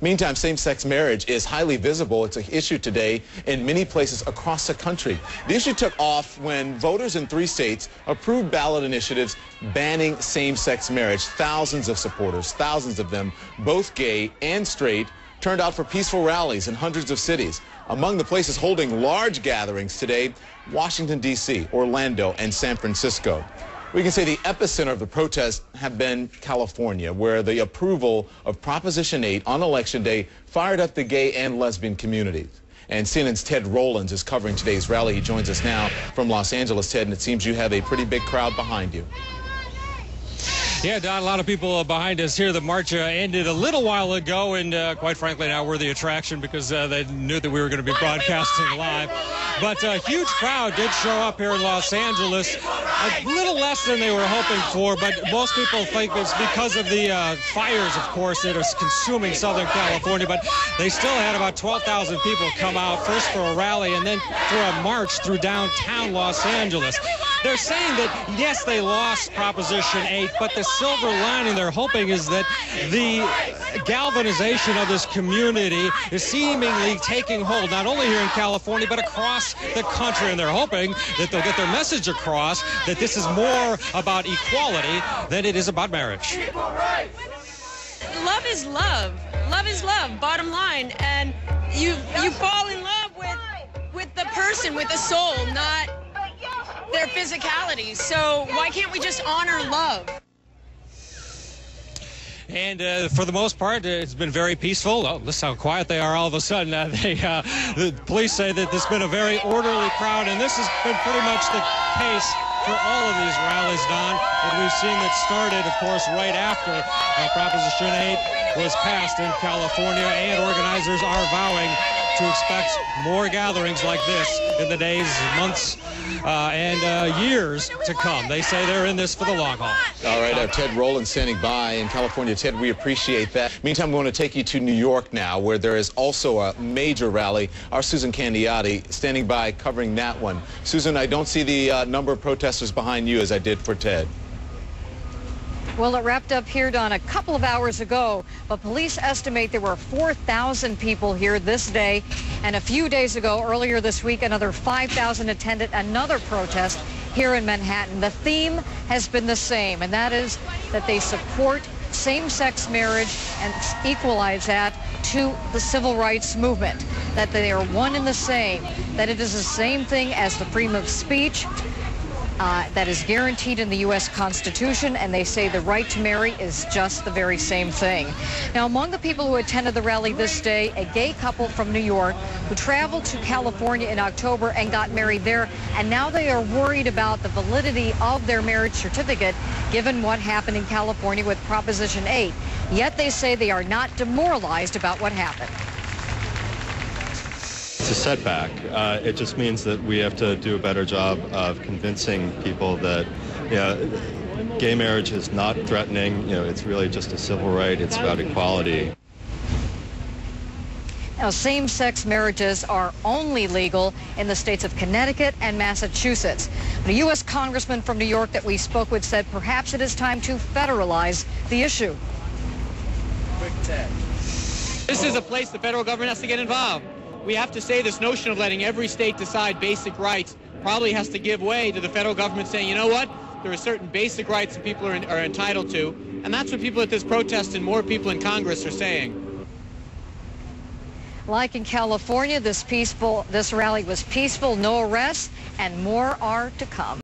Meantime, same-sex marriage is highly visible. It's an issue today in many places across the country. The issue took off when voters in 3 states approved ballot initiatives banning same-sex marriage. Thousands of supporters, thousands of them, both gay and straight, turned out for peaceful rallies in hundreds of cities. Among the places holding large gatherings today, Washington, D.C., Orlando, and San Francisco. We can say the epicenter of the protests have been California, where the approval of Proposition 8 on Election Day fired up the gay and lesbian communities. And CNN's Ted Rowlands is covering today's rally. He joins us now from Los Angeles. Ted, and it seems you have a pretty big crowd behind you. Yeah, Don, a lot of people behind us here. The march ended a little while ago, and quite frankly, now we're the attraction because they knew that we were going to be broadcasting live. But a huge crowd did show up here in Los Angeles, a little less than they were hoping for, but most people think it's because of the fires, of course, that are consuming Southern California. But they still had about 12,000 people come out, first for a rally and then for a march through downtown Los Angeles. They're saying that, yes, they lost Proposition 8, but the silver lining they're hoping is that the galvanization of this community is seemingly taking hold, not only here in California, but across the country. And they're hoping that they'll get their message across that this is more about equality than it is about marriage. Love is love. Love is love, bottom line. And you fall in love with the person, with the soul, not their physicality. So why can't we just honor love? And for the most part, it's been very peaceful. Oh, listen how quiet they are all of a sudden. The police say that there's been a very orderly crowd, and this has been pretty much the case for all of these rallies, Don, that we've seen that started, of course, right after Proposition 8 was passed in California, and organizers are vowing to expect more gatherings like this in the days, months, and years to come. They say they're in this for the long haul. All right, our Ted Rowlands standing by in California. Ted, we appreciate that. Meantime, we want to take you to New York now, where there is also a major rally. Our Susan Candiotti standing by covering that one. Susan, I don't see the number of protesters behind you as I did for Ted. Well, it wrapped up here, Don, a couple of hours ago, but police estimate there were 4,000 people here this day, and a few days ago, earlier this week, another 5,000 attended another protest here in Manhattan. The theme has been the same, and that is that they support same-sex marriage and equalize that to the civil rights movement, that they are one and the same, that it is the same thing as the freedom of speech, that is guaranteed in the U.S. Constitution, and they say the right to marry is just the very same thing. Now, among the people who attended the rally this day, a gay couple from New York who traveled to California in October and got married there, and now they are worried about the validity of their marriage certificate given what happened in California with Proposition 8. Yet they say they are not demoralized about what happened. It's a setback. It just means that we have to do a better job of convincing people that, gay marriage is not threatening. It's really just a civil right. It's about equality. Now, same-sex marriages are only legal in the states of Connecticut and Massachusetts. A U.S. congressman from New York that we spoke with said perhaps it is time to federalize the issue. This is a place the federal government has to get involved. We have to say this notion of letting every state decide basic rights probably has to give way to the federal government saying, you know what, there are certain basic rights that people are entitled to, and that's what people at this protest and more people in Congress are saying. Like in California, this rally was peaceful, no arrests, and more are to come.